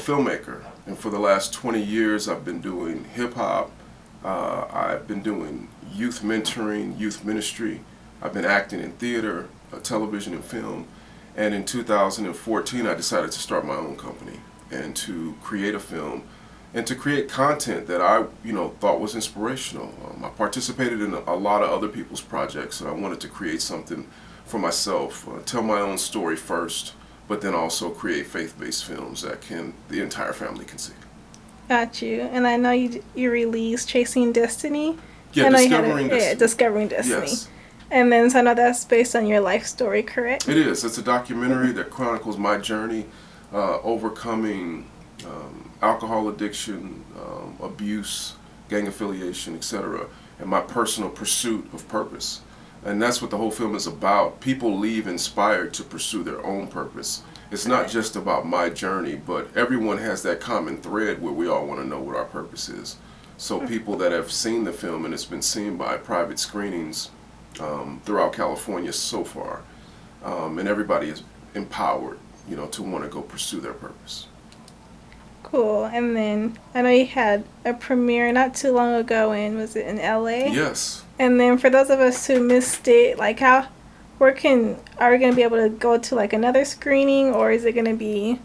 filmmaker, and for the last 20 years I've been doing hip-hop. I've been doing youth mentoring, youth ministry. I've been acting in theater, television, and film. And in 2014 I decided to start my own company and to create a film and to create content that I thought was inspirational. I participated in a lot of other people's projects, and I wanted to create something for myself, tell my own story first, but then also create faith-based films that the entire family can see. Got you. And I know you released Chasing Destiny. Yeah, Discovering Destiny. Yeah, Discovering Destiny. Yes. And then so I know that's based on your life story, correct? It is. It's a documentary that chronicles my journey overcoming alcohol addiction, abuse, gang affiliation, etc., and my personal pursuit of purpose. And that's what the whole film is about. People leave inspired to pursue their own purpose. It's not just about my journey, but everyone has that common thread where we all want to know what our purpose is. So people that have seen the film, and it's been seen by private screenings throughout California so far, and everybody is empowered, to want to go pursue their purpose. Cool. And then I know you had a premiere not too long ago was it in LA? Yes. And then for those of us who missed it, like are we going to be able to go to like another screening, or is it going to be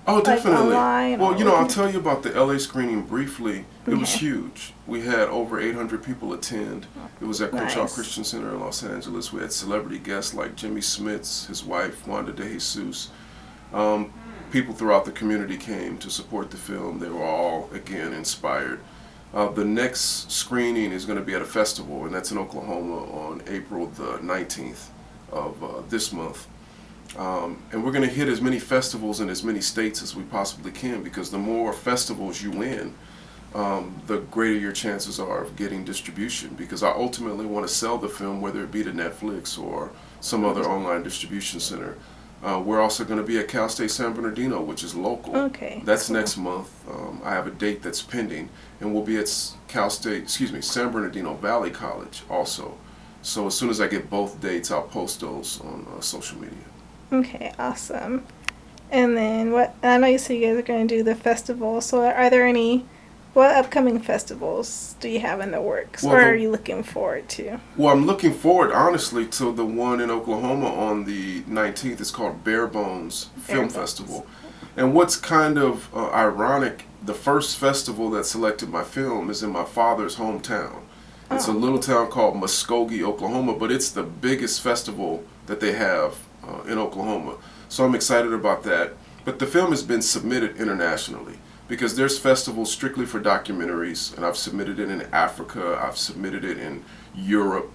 definitely online? Well, I'll tell you about the LA screening briefly. It was huge. We had over 800 people attend. It was at Crenshaw Christian Center in Los Angeles. We had celebrity guests like Jimmy Smits, his wife Wanda De Jesus. People throughout the community came to support the film. They were all, again, inspired. The next screening is going to be at a festival, and that's in Oklahoma on April the 19th of this month. And we're going to hit as many festivals in as many states as we possibly can, because the more festivals you win, the greater your chances are of getting distribution, because I ultimately want to sell the film, whether it be to Netflix or some other online distribution center. We're also going to be at Cal State San Bernardino, which is local. Okay. That's next month. I have a date that's pending, and we'll be at San Bernardino Valley College also. So as soon as I get both dates, I'll post those on social media. Okay, awesome. And then I know you said you guys are going to do the festival, so are there what upcoming festivals do you have in the works, or are you looking forward to? Well, I'm looking forward, honestly, to the one in Oklahoma on the 19th. It's called Bare Bones Film Festival. And what's kind of ironic, the first festival that selected my film is in my father's hometown. It's a little town called Muskogee, Oklahoma, but it's the biggest festival that they have in Oklahoma. So I'm excited about that. But the film has been submitted internationally, because there's festivals strictly for documentaries, and I've submitted it in Africa, I've submitted it in Europe,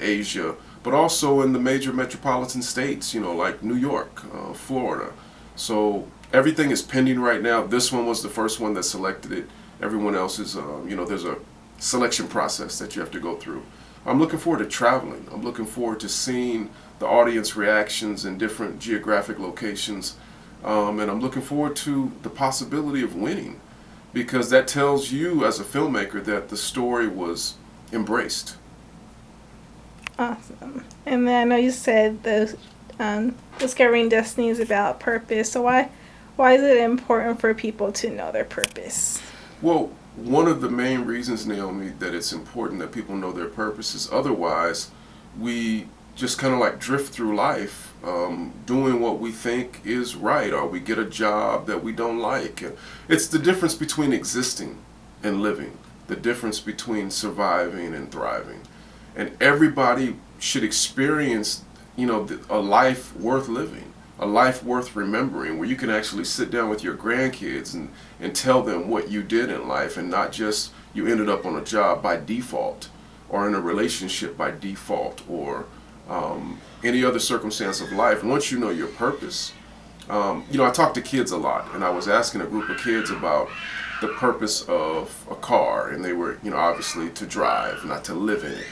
Asia, but also in the major metropolitan states, like New York, Florida. So everything is pending right now. This one was the first one that selected it. Everyone else is, there's a selection process that you have to go through. I'm looking forward to traveling. I'm looking forward to seeing the audience reactions in different geographic locations. And I'm looking forward to the possibility of winning, because that tells you as a filmmaker that the story was embraced. Awesome. And then I know you said the Discovering Destiny is about purpose. So why is it important for people to know their purpose? Well, one of the main reasons, Naomi, that it's important that people know their purpose is otherwise we just kind of like drift through life doing what we think is right, or we get a job that we don't like. It's the difference between existing and living, the difference between surviving and thriving. And everybody should experience, a life worth living, a life worth remembering, where you can actually sit down with your grandkids and tell them what you did in life, and not just you ended up on a job by default, or in a relationship by default, or any other circumstance of life. Once you know your purpose, I talk to kids a lot, and I was asking a group of kids about the purpose of a car, and they were, obviously to drive, not to live in it.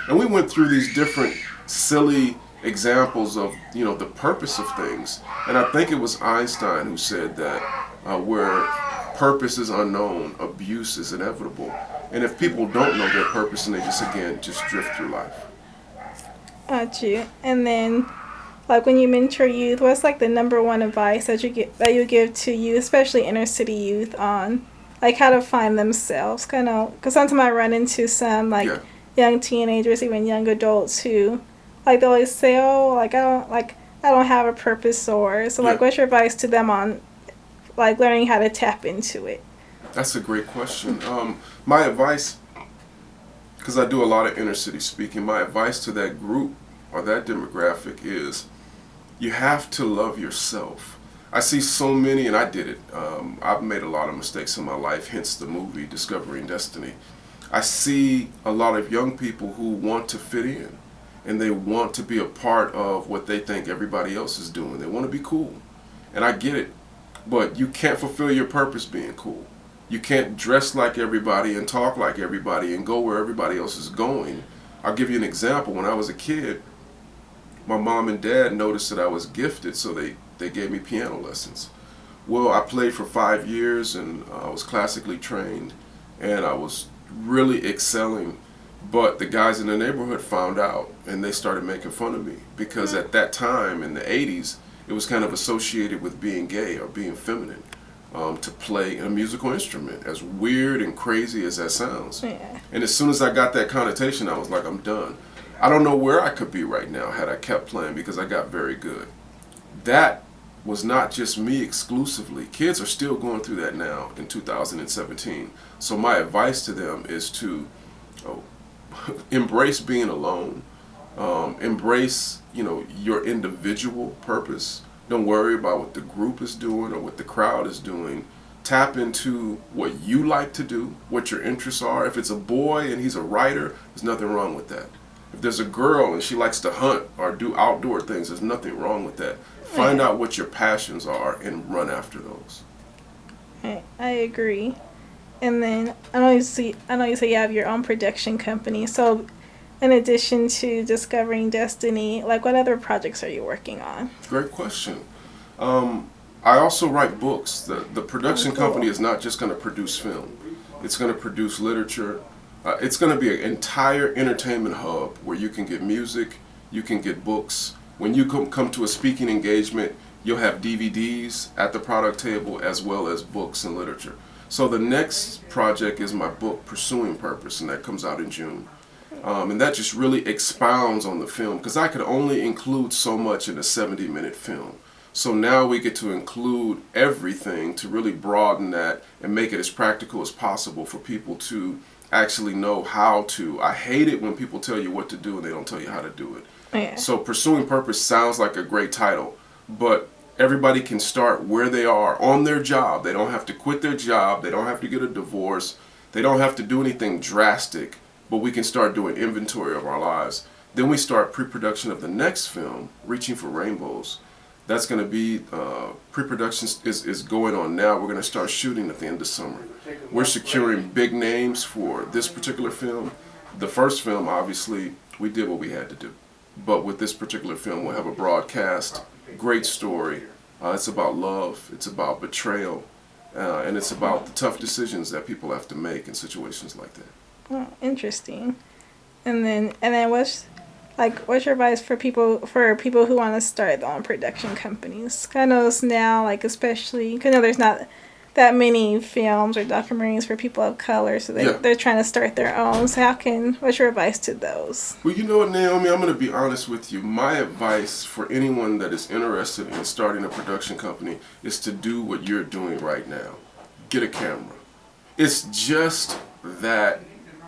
And we went through these different silly examples of, the purpose of things. And I think it was Einstein who said that where purpose is unknown, abuse is inevitable. And if people don't know their purpose, and they just drift through life. Got you. And then like when you mentor youth, what's like the number one advice that you give to youth, especially inner city youth, on like how to find themselves? Kind of, because sometimes I run into some like Yeah. young teenagers, even young adults who like they always say, "Oh, I don't have a purpose," or so. Yeah. Like, what's your advice to them on like learning how to tap into it? That's a great question. My advice, because I do a lot of inner city speaking, my advice to that group or that demographic is you have to love yourself. I see so many, and I did it. I've made a lot of mistakes in my life, hence the movie Discovering Destiny. I see a lot of young people who want to fit in and they want to be a part of what they think everybody else is doing. They want to be cool. And I get it. But you can't fulfill your purpose being cool. You can't dress like everybody and talk like everybody and go where everybody else is going. I'll give you an example. When I was a kid, my mom and dad noticed that I was gifted, so they gave me piano lessons. Well, I played for 5 years and I was classically trained and I was really excelling. But the guys in the neighborhood found out and they started making fun of me because at that time in the 80s, it was kind of associated with being gay or being feminine, to play a musical instrument, as weird and crazy as that sounds. Yeah. And as soon as I got that connotation, I was like, I'm done. I don't know where I could be right now had I kept playing because I got very good. That was not just me exclusively. Kids are still going through that now in 2017. So my advice to them is to oh, embrace being alone. Embrace, your individual purpose. Don't worry about what the group is doing or what the crowd is doing. Tap into what you like to do, what your interests are. If it's a boy and he's a writer, there's nothing wrong with that. If there's a girl and she likes to hunt or do outdoor things, there's nothing wrong with that. Find out what your passions are and run after those. I agree. And then I know you say you have your own production company. So, in addition to Discovering Destiny, like what other projects are you working on? Great question. I also write books. The production company is not just going to produce film. It's going to produce literature. It's going to be an entire entertainment hub where you can get music, you can get books. When you come to a speaking engagement, you'll have DVDs at the product table as well as books and literature. So the next project is my book, Pursuing Purpose, and that comes out in June. And that just really expounds on the film because I could only include so much in a 70-minute film. So now we get to include everything to really broaden that and make it as practical as possible for people to actually know how to. I hate it when people tell you what to do and they don't tell you how to do it. Yeah. So Pursuing Purpose sounds like a great title, but everybody can start where they are on their job. They don't have to quit their job. They don't have to get a divorce. They don't have to do anything drastic, but we can start doing inventory of our lives. Then we start pre-production of the next film, Reaching for Rainbows. That's going to be, pre-production is going on now. We're going to start shooting at the end of summer. We're securing big names for this particular film. The first film, obviously, we did what we had to do. But with this particular film, we'll have a broadcast, great story. It's about love, it's about betrayal, and it's about the tough decisions that people have to make in situations like that. Oh, interesting. And then what's your advice for people who want to start their own production companies? I know it's now like especially because there's not that many films or documentaries for people of color, so they're trying to start their own. So what's your advice to those? Well, you know what, Naomi, I'm going to be honest with you. My advice for anyone that is interested in starting a production company is to do what you're doing right now. Get a camera. It's just that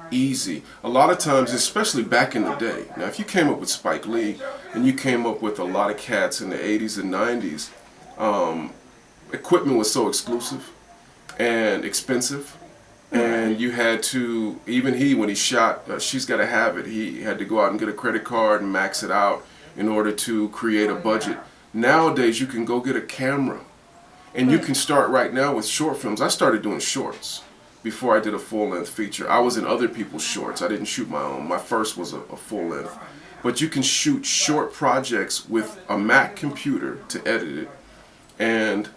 easy. A lot of times, especially back in the day. Now, if you came up with Spike Lee and you came up with a lot of cats in the 80s and 90s, equipment was so exclusive and expensive, and you had to, even when he shot She's Gotta Have It, he had to go out and get a credit card and max it out in order to create a budget. Nowadays, you can go get a camera and you can start right now with short films. I started doing shorts before I did a full-length feature. I was in other people's shorts. I didn't shoot my own. My first was a full-length. But you can shoot short projects with a Mac computer to edit it and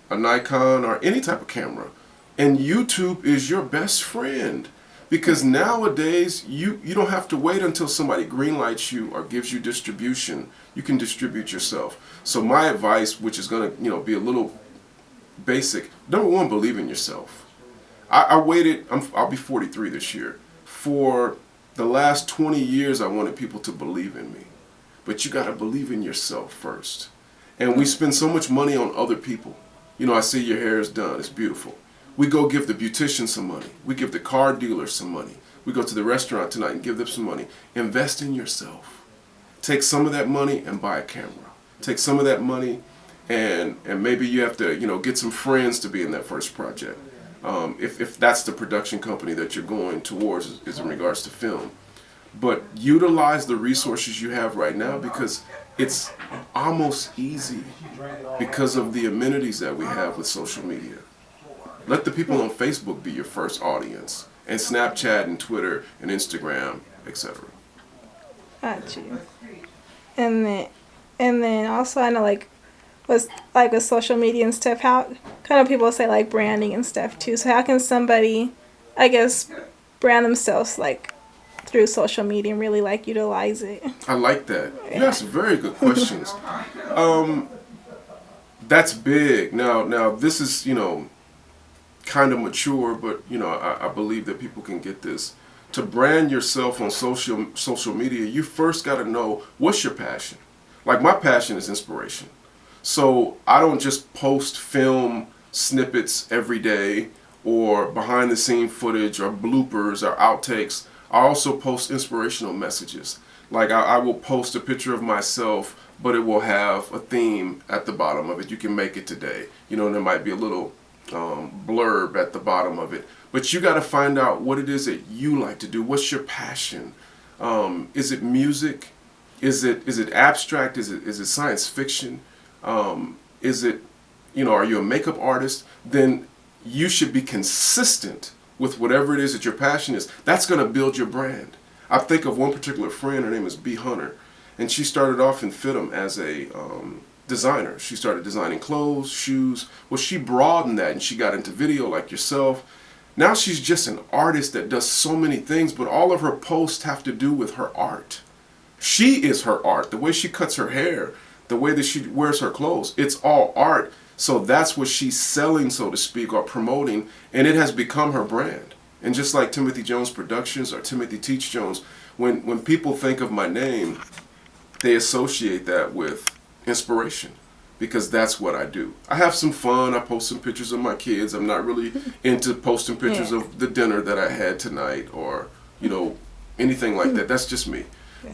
a Nikon or any type of camera. And YouTube is your best friend Because nowadays, you don't have to wait until somebody greenlights you or gives you distribution. You can distribute yourself. So my advice, which is going to be a little basic, number one, believe in yourself. I waited, I'll be 43 this year. For the last 20 years, I wanted people to believe in me. But you got to believe in yourself first. And we spend so much money on other people. I see your hair is done. It's beautiful. We go give the beautician some money. We give the car dealer some money. We go to the restaurant tonight and give them some money. Invest in yourself. Take some of that money and buy a camera. Take some of that money and maybe you have to, get some friends to be in that first project. If that's the production company that you're going towards is in regards to film. But utilize the resources you have right now because it's almost easy because of the amenities that we have with social media. Let the people on Facebook be your first audience, and Snapchat and Twitter and Instagram, etc. Got you. And then also I know with social media and stuff, how kind of people say branding and stuff too. So how can somebody, I guess, brand themselves through social media and really utilize it? I like that. You ask very good questions. That's big. Now this is kind of mature, but I believe that people can get this. To brand yourself on social media, you first got to know what's your passion. My passion is inspiration. So I don't just post film snippets every day or behind the scene footage or bloopers or outtakes. I also post inspirational messages. I will post a picture of myself, but it will have a theme at the bottom of it. You can make it today. And there might be a little blurb at the bottom of it. But you got to find out what it is that you like to do. What's your passion? Is it music? Is it abstract? Is it science fiction? Is it, are you a makeup artist? Then you should be consistent with whatever it is that your passion is. That's going to build your brand. I think of one particular friend, her name is B. Hunter, and she started off in FITM as a designer. She started designing clothes, shoes. Well, she broadened that and she got into video like yourself. Now she's just an artist that does so many things, but all of her posts have to do with her art. She is her art. The way she cuts her hair, the way that she wears her clothes, it's all art. So that's what she's selling, so to speak, or promoting, and it has become her brand. And just like Timothy Jones Productions or Timothy Teach Jones, when people think of my name, they associate that with inspiration because that's what I do. I have some fun. I post some pictures of my kids. I'm not really into posting pictures of the dinner that I had tonight or, anything like that. That's just me.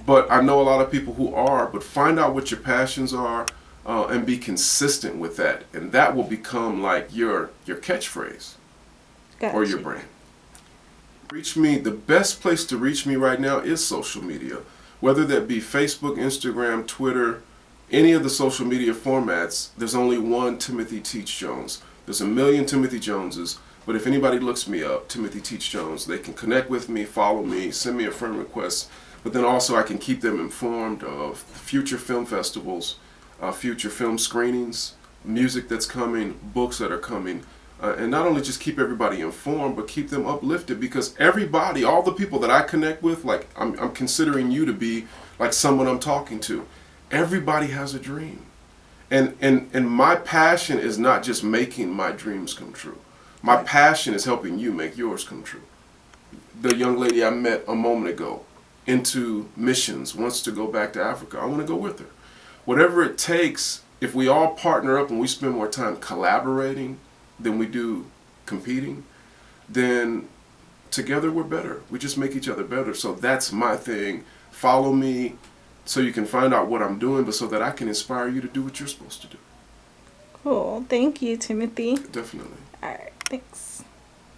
But I know a lot of people who are, but find out what your passions are and be consistent with that. And that will become your catchphrase or your brand. Reach me, the best place to reach me right now is social media. Whether that be Facebook, Instagram, Twitter, any of the social media formats, there's only one Timothy Teach Jones. There's a million Timothy Joneses, but if anybody looks me up, Timothy Teach Jones, they can connect with me, follow me, send me a friend request. But then also I can keep them informed of future film festivals, future film screenings, music that's coming, books that are coming. And not only just keep everybody informed, but keep them uplifted because everybody, all the people that I connect with, I'm considering you to be someone I'm talking to. Everybody has a dream. And my passion is not just making my dreams come true. My passion is helping you make yours come true. The young lady I met a moment ago into missions, wants to go back to Africa. I want to go with her. Whatever it takes, if we all partner up and we spend more time collaborating than we do competing, then together we're better. We just make each other better. So that's my thing. Follow me so you can find out what I'm doing, but so that I can inspire you to do what you're supposed to do. Cool. Thank you, Timothy. Definitely. All right. Thanks.